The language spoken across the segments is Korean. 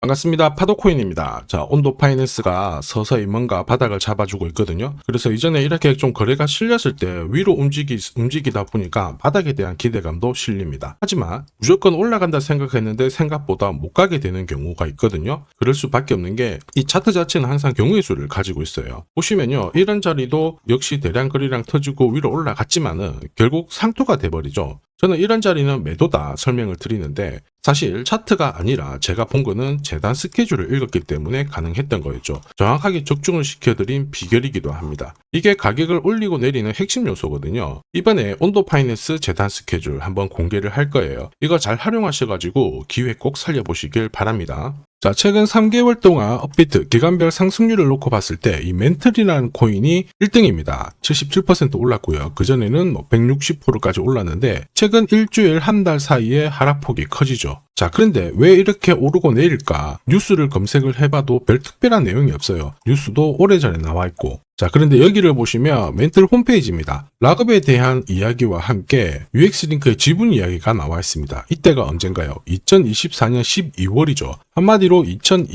반갑습니다. 파도코인입니다. 자, 온도 파이낸스가 서서히 뭔가 바닥을 잡아주고 있거든요. 그래서 이전에 이렇게 좀 거래가 실렸을 때 위로 움직이다 보니까 바닥에 대한 기대감도 실립니다. 하지만 무조건 올라간다 생각했는데 생각보다 못 가게 되는 경우가 있거든요. 그럴 수밖에 없는 게 이 차트 자체는 항상 경우의 수를 가지고 있어요. 보시면요. 이런 자리도 역시 대량 거래량 터지고 위로 올라갔지만은 결국 상토가 돼버리죠. 저는 이런 자리는 매도다 설명을 드리는데 사실 차트가 아니라 제가 본 거는 재단 스케줄을 읽었기 때문에 가능했던 거였죠. 정확하게 적중을 시켜드린 비결이기도 합니다. 이게 가격을 올리고 내리는 핵심 요소거든요. 이번에 온도 파이낸스 재단 스케줄 한번 공개를 할 거예요. 이거 잘 활용하셔가지고 기회 꼭 살려보시길 바랍니다. 자, 최근 3개월 동안 업비트 기간별 상승률을 놓고 봤을 때 이 멘틀이라는 코인이 1등입니다. 77% 올랐고요. 그전에는 160%까지 올랐는데 최근 일주일 한 달 사이에 하락폭이 커지죠. 자, 그런데 왜 이렇게 오르고 내릴까? 뉴스를 검색을 해봐도 별 특별한 내용이 없어요. 뉴스도 오래전에 나와 있고. 자, 그런데 여기를 보시면 멘틀 홈페이지입니다. 락업에 대한 이야기와 함께 UX링크의 지분 이야기가 나와 있습니다. 이때가 언젠가요? 2024년 12월이죠. 한마디로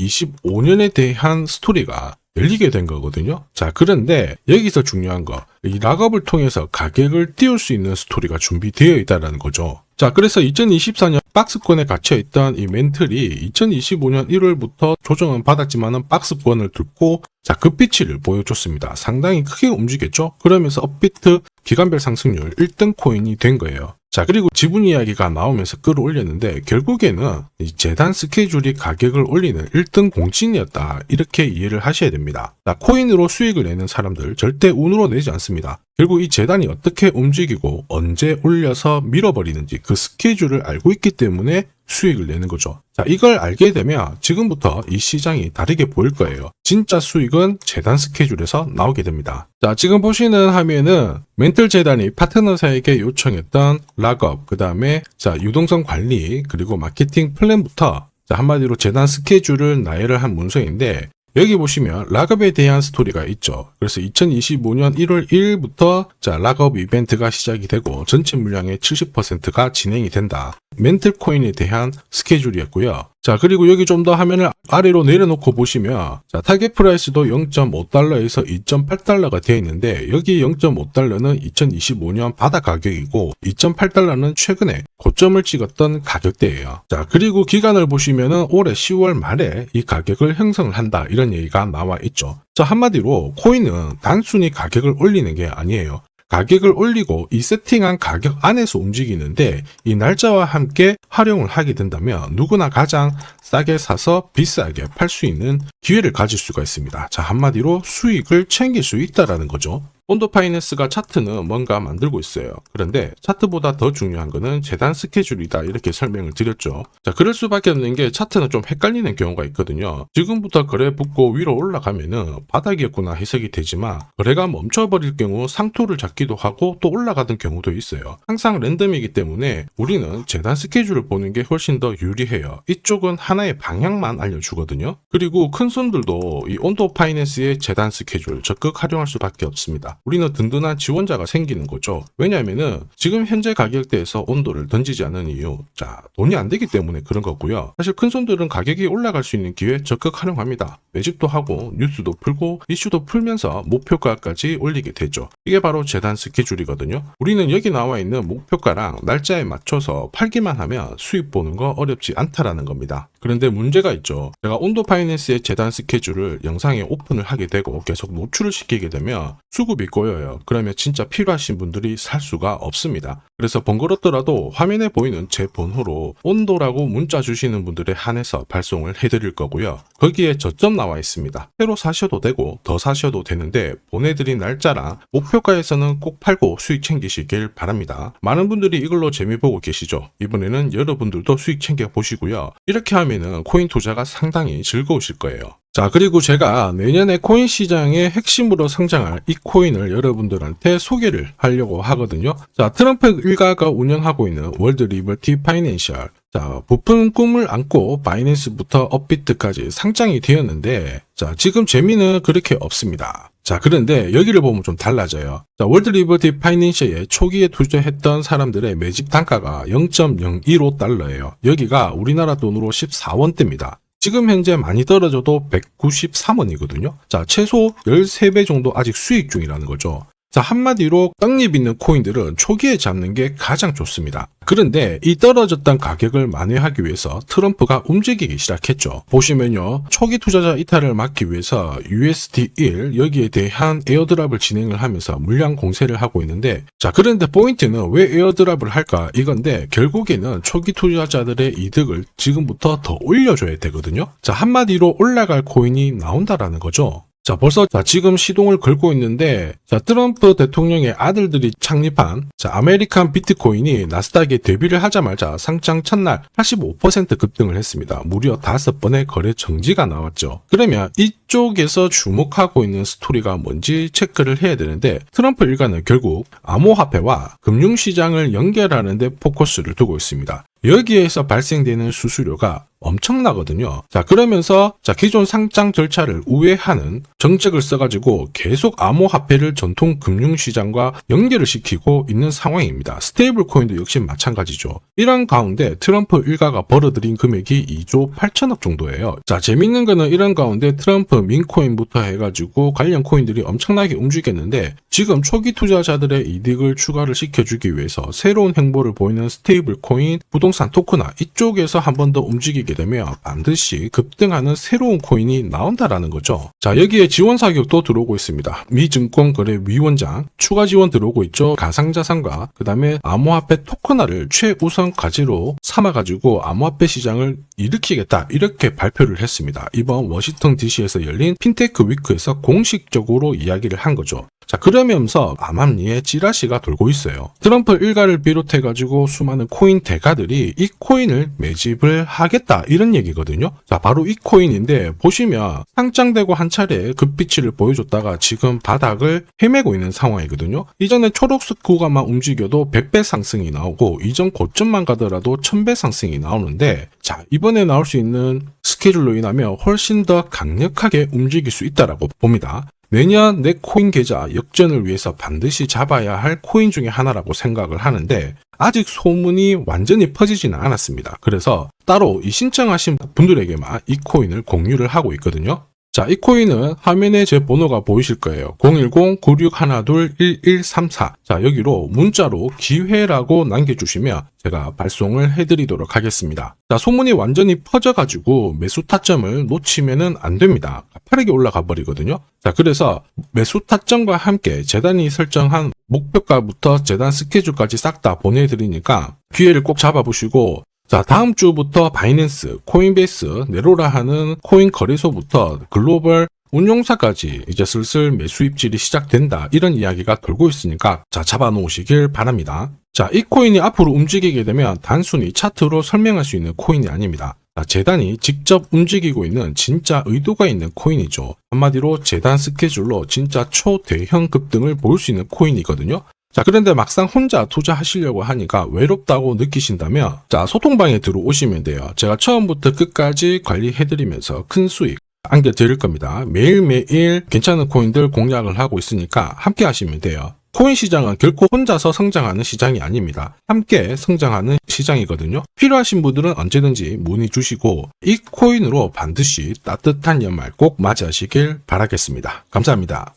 2025년에 대한 스토리가 열리게 된 거거든요. 자, 그런데 여기서 중요한 거, 이 락업을 통해서 가격을 띄울 수 있는 스토리가 준비되어 있다는 거죠. 자, 그래서 2024년 박스권에 갇혀있던 이 멘틀이 2025년 1월부터 조정은 받았지만은 박스권을 뚫고 자, 급비치를 보여줬습니다. 상당히 크게 움직였죠? 그러면서 업비트 기간별 상승률 1등 코인이 된 거예요. 자, 그리고 지분 이야기가 나오면서 끌어올렸는데 결국에는 이 재단 스케줄이 가격을 올리는 1등 공신이었다. 이렇게 이해를 하셔야 됩니다. 자, 코인으로 수익을 내는 사람들 절대 운으로 내지 않습니다. 결국 이 재단이 어떻게 움직이고 언제 올려서 밀어버리는지 그 스케줄을 알고 있기 때문에 수익을 내는 거죠. 자, 이걸 알게 되면 지금부터 이 시장이 다르게 보일 거예요. 진짜 수익은 재단 스케줄에서 나오게 됩니다. 자, 지금 보시는 화면은 멘틀 재단이 파트너사에게 요청했던 락업, 그 다음에 자, 유동성 관리, 그리고 마케팅 플랜부터 자, 한마디로 재단 스케줄을 나열을 한 문서인데 여기 보시면 락업에 대한 스토리가 있죠. 그래서 2025년 1월 1일부터 자, 락업 이벤트가 시작이 되고 전체 물량의 70%가 진행이 된다. 멘틀 코인에 대한 스케줄이었고요. 자, 그리고 여기 좀 더 화면을 아래로 내려놓고 보시면 자, 타겟 프라이스도 0.5달러에서 2.8달러가 되어 있는데 여기 0.5달러는 2025년 바닥 가격이고 2.8달러는 최근에 고점을 찍었던 가격대예요. 자, 그리고 기간을 보시면은 올해 10월 말에 이 가격을 형성을 한다. 이런 얘기가 나와 있죠. 자, 한마디로 코인은 단순히 가격을 올리는 게 아니에요. 가격을 올리고 이 세팅한 가격 안에서 움직이는데 이 날짜와 함께 활용을 하게 된다면 누구나 가장 싸게 사서 비싸게 팔 수 있는 기회를 가질 수가 있습니다. 자, 한마디로 수익을 챙길 수 있다라는 거죠. 온도 파이낸스가 차트는 뭔가 만들고 있어요. 그런데 차트보다 더 중요한 거는 재단 스케줄이다 이렇게 설명을 드렸죠. 자, 그럴 수밖에 없는 게 차트는 좀 헷갈리는 경우가 있거든요. 지금부터 거래 붙고 위로 올라가면은 바닥이었구나 해석이 되지만 거래가 멈춰버릴 경우 상토를 잡기도 하고 또 올라가던 경우도 있어요. 항상 랜덤이기 때문에 우리는 재단 스케줄을 보는 게 훨씬 더 유리해요. 이쪽은 하나의 방향만 알려주거든요. 그리고 큰 손들도 이 온도 파이낸스의 재단 스케줄 적극 활용할 수밖에 없습니다. 우리는 든든한 지원자가 생기는 거죠. 왜냐하면은 지금 현재 가격대에서 온도를 던지지 않는 이유, 자, 돈이 안 되기 때문에 그런 거고요. 사실 큰 손들은 가격이 올라갈 수 있는 기회 적극 활용합니다. 매집도 하고 뉴스도 풀고 이슈도 풀면서 목표가까지 올리게 되죠. 이게 바로 재단 스케줄이거든요. 우리는 여기 나와 있는 목표가랑 날짜에 맞춰서 팔기만 하면 수익 보는 거 어렵지 않다라는 겁니다. 그런데 문제가 있죠. 제가 온도 파이낸스의 재단 스케줄을 영상에 오픈을 하게 되고 계속 노출을 시키게 되면 수급이 꼬여요. 그러면 진짜 필요하신 분들이 살 수가 없습니다. 그래서 번거롭더라도 화면에 보이는 제 번호로 온도라고 문자 주시는 분들에 한해서 발송을 해드릴 거고요. 거기에 저점 나와 있습니다. 새로 사셔도 되고 더 사셔도 되는데 보내드린 날짜랑 목표가에서는 꼭 팔고 수익 챙기시길 바랍니다. 많은 분들이 이걸로 재미 보고 계시죠. 이번에는 여러분들도 수익 챙겨 보시고요. 이렇게 하면은 코인 투자가 상당히 즐거우실 거예요. 자, 그리고 제가 내년에 코인 시장의 핵심으로 성장할 이 코인을 여러분들한테 소개를 하려고 하거든요. 자, 트럼프 일가가 운영하고 있는 월드 리버티 파이낸셜. 자, 부푼 꿈을 안고 바이낸스부터 업비트까지 상장이 되었는데 자, 지금 재미는 그렇게 없습니다. 자, 그런데 여기를 보면 좀 달라져요. 자, 월드 리버티 파이낸셜에 초기에 투자했던 사람들의 매집 단가가 0.015달러예요. 여기가 우리나라 돈으로 14원대입니다. 지금 현재 많이 떨어져도 193원이거든요. 자, 최소 13배 정도 아직 수익 중이라는 거죠. 자, 한마디로 떡잎 있는 코인들은 초기에 잡는 게 가장 좋습니다. 그런데 이 떨어졌던 가격을 만회하기 위해서 트럼프가 움직이기 시작했죠. 보시면요, 초기 투자자 이탈을 막기 위해서 USD1 여기에 대한 에어드랍을 진행을 하면서 물량 공세를 하고 있는데, 자, 그런데 포인트는 왜 에어드랍을 할까 이건데, 결국에는 초기 투자자들의 이득을 지금부터 더 올려줘야 되거든요. 자, 한마디로 올라갈 코인이 나온다라는 거죠. 자, 벌써 지금 시동을 걸고 있는데, 자, 트럼프 대통령의 아들들이 창립한 아메리칸 비트코인이 나스닥에 데뷔를 하자마자 상장 첫날 85% 급등을 했습니다. 무려 5번의 거래 정지가 나왔죠. 그러면 이쪽에서 주목하고 있는 스토리가 뭔지 체크를 해야 되는데, 트럼프 일가는 결국 암호화폐와 금융시장을 연결하는 데 포커스를 두고 있습니다. 여기에서 발생되는 수수료가 엄청나거든요. 자, 그러면서 기존 상장 절차를 우회하는 정책을 써가지고 계속 암호화폐를 전통 금융시장과 연결을 시키고 있는 상황입니다. 스테이블 코인도 역시 마찬가지죠. 이런 가운데 트럼프 일가가 벌어들인 금액이 2조 8천억 정도예요. 자, 재밌는 거는 이런 가운데 트럼프 민코인부터 해가지고 관련 코인들이 엄청나게 움직였는데, 지금 초기 투자자들의 이득을 추가를 시켜주기 위해서 새로운 행보를 보이는 스테이블 코인, 부동산 토크나 이쪽에서 한 번 더 움직이게 되면 반드시 급등하는 새로운 코인이 나온다라는 거죠. 자, 여기에 지원 사격도 들어오고 있습니다. 미 증권거래위원장 추가 지원 들어오고 있죠. 가상자산과 그 다음에 암호화폐 토큰화를 최우선 과제로 삼아가지고 암호화폐 시장을 일으키겠다, 이렇게 발표를 했습니다. 이번 워싱턴 DC에서 열린 핀테크 위크에서 공식적으로 이야기를 한 거죠. 자, 그러면서 암암리에 찌라시가 돌고 있어요. 트럼프 일가를 비롯해가지고 수많은 코인 대가들이 이 코인을 매집을 하겠다, 이런 얘기거든요. 자, 바로 이 코인인데, 보시면 상장되고 한 차례 급비치를 보여줬다가 지금 바닥을 헤매고 있는 상황이거든요. 이전에 초록색 구간만 움직여도 100배 상승이 나오고, 이전 고점만 가더라도 1000배 상승이 나오는데, 자, 이번에 나올 수 있는 스케줄로 인하면 훨씬 더 강력하게 움직일 수 있다라고 봅니다. 내년 내 코인 계좌 역전을 위해서 반드시 잡아야 할 코인 중에 하나라고 생각을 하는데, 아직 소문이 완전히 퍼지지는 않았습니다. 그래서 따로 이 신청하신 분들에게만 이 코인을 공유를 하고 있거든요. 자, 이 코인은 화면에 제 번호가 보이실 거예요. 010-9612-1134. 자, 여기로 문자로 기회라고 남겨주시면 제가 발송을 해드리도록 하겠습니다. 자, 소문이 완전히 퍼져가지고 매수 타점을 놓치면은 안 됩니다. 가파르게 올라가 버리거든요. 자, 그래서 매수 타점과 함께 재단이 설정한 목표가부터 재단 스케줄까지 싹 다 보내드리니까 기회를 꼭 잡아보시고, 자, 다음 주부터 바이낸스, 코인베이스, 네로라 하는 코인 거래소부터 글로벌 운용사까지 이제 슬슬 매수 입질이 시작된다, 이런 이야기가 돌고 있으니까 자, 잡아놓으시길 바랍니다. 자, 이 코인이 앞으로 움직이게 되면 단순히 차트로 설명할 수 있는 코인이 아닙니다. 자, 재단이 직접 움직이고 있는 진짜 의도가 있는 코인이죠. 한마디로 재단 스케줄로 진짜 초대형 급등을 볼 수 있는 코인이거든요. 자, 그런데 막상 혼자 투자하시려고 하니까 외롭다고 느끼신다면, 자, 소통방에 들어오시면 돼요. 제가 처음부터 끝까지 관리해드리면서 큰 수익 안겨드릴 겁니다. 매일매일 괜찮은 코인들 공략을 하고 있으니까 함께 하시면 돼요. 코인 시장은 결코 혼자서 성장하는 시장이 아닙니다. 함께 성장하는 시장이거든요. 필요하신 분들은 언제든지 문의 주시고, 이 코인으로 반드시 따뜻한 연말 꼭 맞이하시길 바라겠습니다. 감사합니다.